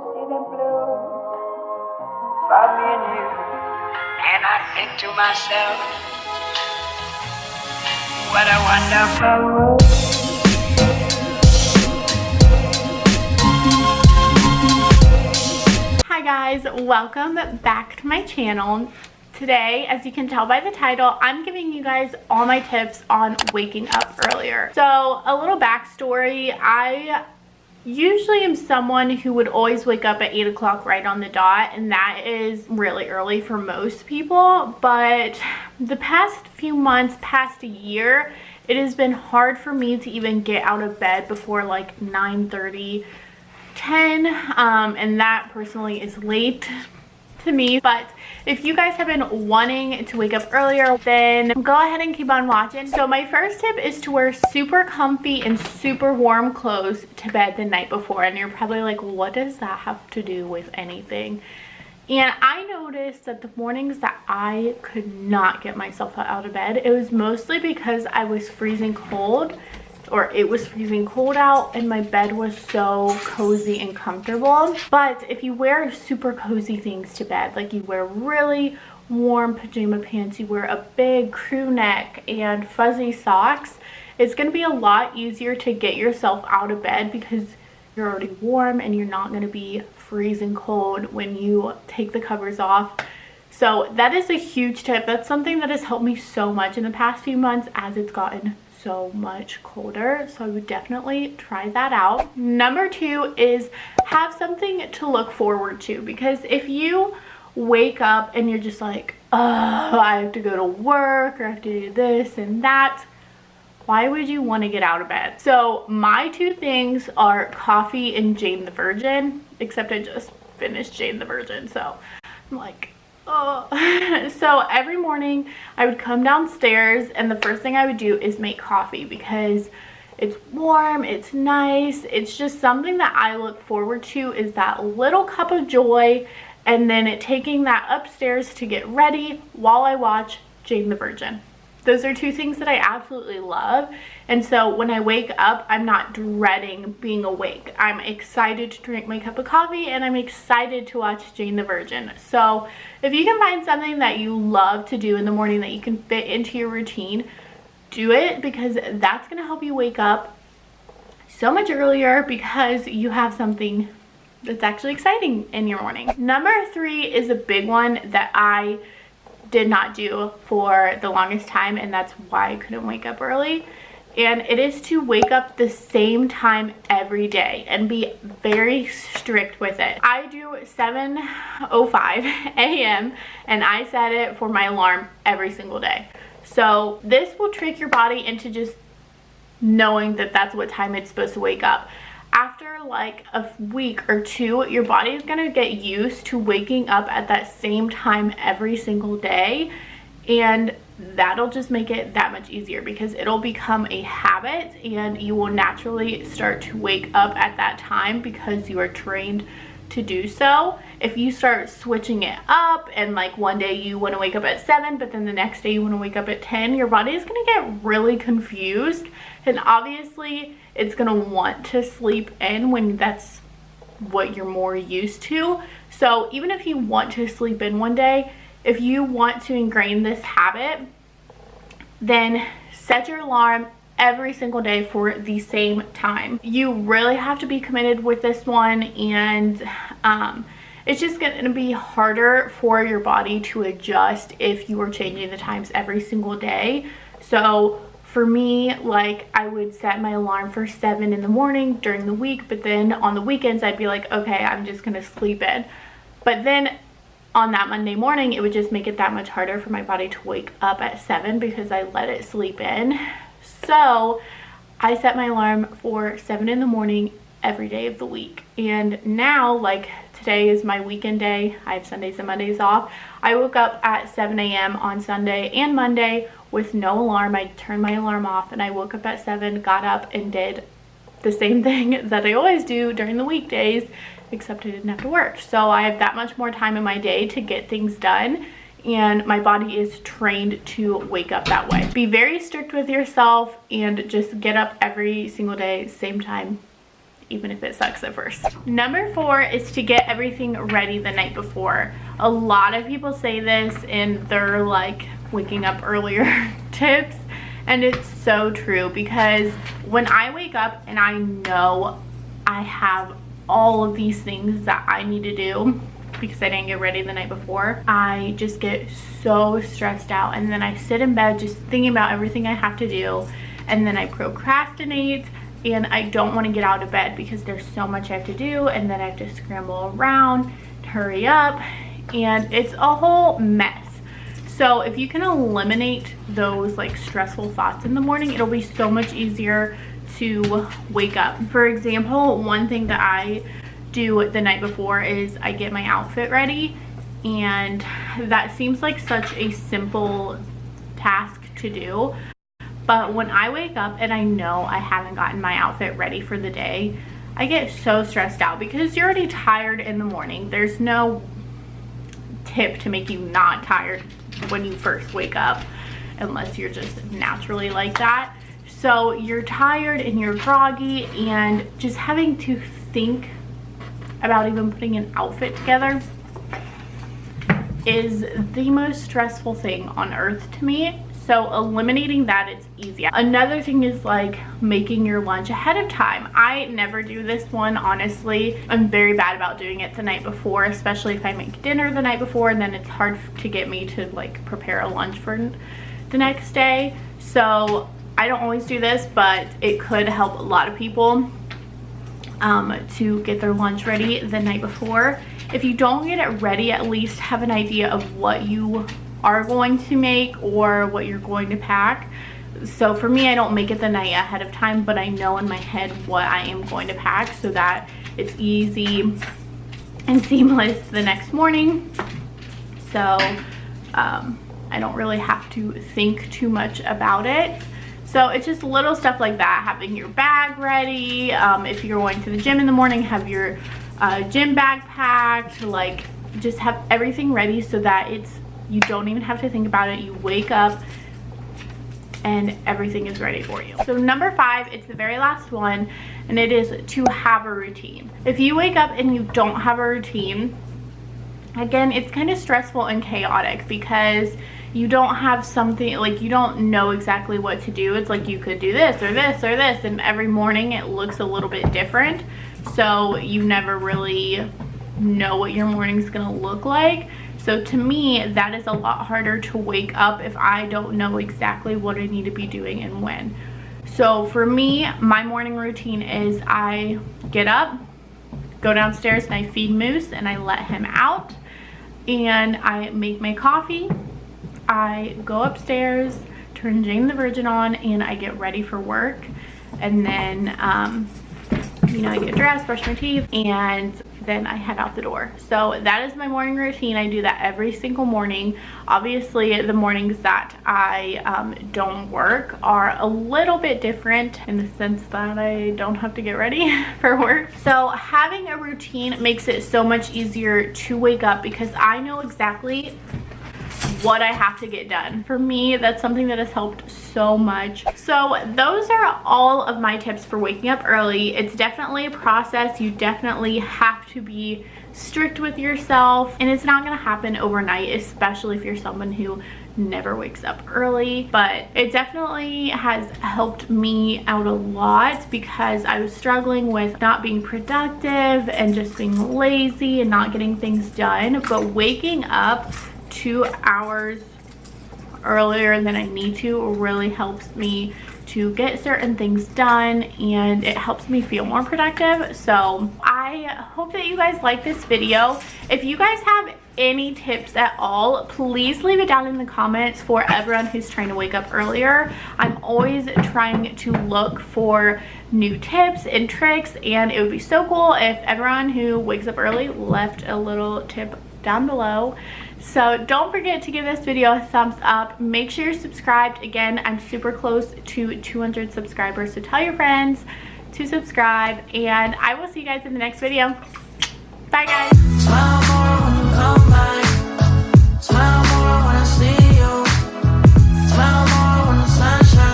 city blue for me and you. And I think to myself, what a wonderful world. Hi guys, welcome back to my channel. Today, as you can tell by the title, I'm giving you guys all my tips on waking up earlier. So a little backstory, I usually am someone who would always wake up at 8 o'clock right on the dot, and that is really early for most people. But the past few months, past a year, it has been hard for me to even get out of bed before like 9:30, 10, and that personally is late to me. But if you guys have been wanting to wake up earlier, then go ahead and keep on watching. So my first tip is to wear super comfy and super warm clothes to bed the night before. And you're probably like, what does that have to do with anything? And I noticed that the mornings that I could not get myself out of bed, it was mostly because I was freezing cold, or it was freezing cold out, and my bed was so cozy and comfortable. But if you wear super cozy things to bed, like you wear really warm pajama pants, you wear a big crew neck and fuzzy socks, it's going to be a lot easier to get yourself out of bed because you're already warm and you're not going to be freezing cold when you take the covers off. So that is a huge tip. That's something that has helped me so much in the past few months as it's gotten so much colder. So I would definitely try that out. Number 2 is have something to look forward to, because if you wake up and you're just like, oh, I have to go to work, or I have to do this and that, why would you want to get out of bed? So my 2 things are coffee and Jane the Virgin, except I just finished Jane the Virgin, so I'm like, oh. So every morning I would come downstairs and the first thing I would do is make coffee, because it's warm, it's nice, it's just something that I look forward to, is that little cup of joy, and then taking that upstairs to get ready while I watch Jane the Virgin. Those are 2 things that I absolutely love. And so when I wake up, I'm not dreading being awake. I'm excited to drink my cup of coffee, and I'm excited to watch Jane the Virgin. So if you can find something that you love to do in the morning that you can fit into your routine, do it, because that's going to help you wake up so much earlier, because you have something that's actually exciting in your morning. Number 3 is a big one that I did not do for the longest time, and that's why I couldn't wake up early, and it is to wake up the same time every day and be very strict with it. I do 7:05 a.m. and I set it for my alarm every single day. So this will trick your body into just knowing that that's what time it's supposed to wake up. After like a week or 2, your body is going to get used to waking up at that same time every single day, and that'll just make it that much easier, because it'll become a habit and you will naturally start to wake up at that time because you are trained to do so. If you start switching it up and like one day you want to wake up at 7 but then the next day you want to wake up at 10, your body is going to get really confused, and obviously it's going to want to sleep in when that's what you're more used to. So even if you want to sleep in one day, if you want to ingrain this habit, then set your alarm every single day for the same time. You really have to be committed with this one, and it's just going to be harder for your body to adjust if you are changing the times every single day. So for me, like, I would set my alarm for 7 in the morning during the week, but then on the weekends I'd be like, okay, I'm just gonna sleep in. But then on that Monday morning, it would just make it that much harder for my body to wake up at 7 because I let it sleep in. So I set my alarm for 7 in the morning every day of the week. And now, like, today is my weekend day. I have Sundays and Mondays off. I woke up at 7 a.m. on Sunday and Monday with no alarm. I turned my alarm off and I woke up at 7, got up and did the same thing that I always do during the weekdays, except I didn't have to work. So I have that much more time in my day to get things done, and my body is trained to wake up that way. Be very strict with yourself and just get up every single day, same time, even if it sucks at first. Number 4 is to get everything ready the night before. A lot of people say this in their like waking up earlier tips, and it's so true, because when I wake up and I know I have all of these things that I need to do because I didn't get ready the night before, I just get so stressed out, and then I sit in bed just thinking about everything I have to do, and then I procrastinate and I don't want to get out of bed because there's so much I have to do, and then I have to scramble around, hurry up, and it's a whole mess. So if you can eliminate those like stressful thoughts in the morning, it'll be so much easier to wake up. For example, one thing that I do the night before is I get my outfit ready, and that seems like such a simple task to do, but when I wake up and I know I haven't gotten my outfit ready for the day, I get so stressed out because you're already tired in the morning. There's no tip to make you not tired when you first wake up, unless you're just naturally like that. So you're tired and you're groggy, and just having to think about even putting an outfit together is the most stressful thing on earth to me. So eliminating that, it's easy. Another thing is like making your lunch ahead of time. I never do this one, honestly. I'm very bad about doing it the night before, especially if I make dinner the night before, and then it's hard to get me to like prepare a lunch for the next day. So I don't always do this, but it could help a lot of people to get their lunch ready the night before. If you don't get it ready, at least have an idea of what you are going to make or what you're going to pack. So for me, I don't make it the night ahead of time, but I know in my head what I am going to pack so that it's easy and seamless the next morning. So I don't really have to think too much about it. So it's just little stuff like that, having your bag ready. If you're going to the gym in the morning, have your gym bag packed. Like, just have everything ready so that you don't even have to think about it. You wake up and everything is ready for you. So number 5, it's the very last one, and it is to have a routine. If you wake up and you don't have a routine, again, it's kind of stressful and chaotic because you don't have something, like you don't know exactly what to do. It's like you could do this or this or this, and every morning it looks a little bit different. So you never really know what your morning's gonna look like. So to me, that is a lot harder to wake up if I don't know exactly what I need to be doing and when. So for me, my morning routine is I get up, go downstairs, and I feed Moose and I let him out, and I make my coffee. I go upstairs, turn Jane the Virgin on, and I get ready for work. And then you know, I get dressed, brush my teeth, and then I head out the door. So that is my morning routine. I do that every single morning. Obviously, the mornings that I don't work are a little bit different in the sense that I don't have to get ready for work. So having a routine makes it so much easier to wake up because I know exactly what I have to get done. For me, that's something that has helped so much. So those are all of my tips for waking up early. It's definitely a process. You definitely have to be strict with yourself, and it's not going to happen overnight, especially if you're someone who never wakes up early. But it definitely has helped me out a lot because I was struggling with not being productive and just being lazy and not getting things done. But waking up 2 hours earlier than I need to really helps me to get certain things done, and it helps me feel more productive. So I hope that you guys like this video. If you guys have any tips at all, please leave it down in the comments for everyone who's trying to wake up earlier. I'm always trying to look for new tips and tricks, and it would be so cool if everyone who wakes up early left a little tip down below. So don't forget to give this video a thumbs up. Make sure you're subscribed. Again, I'm super close to 200 subscribers, so tell your friends to subscribe, and I will see you guys in the next video. Bye guys.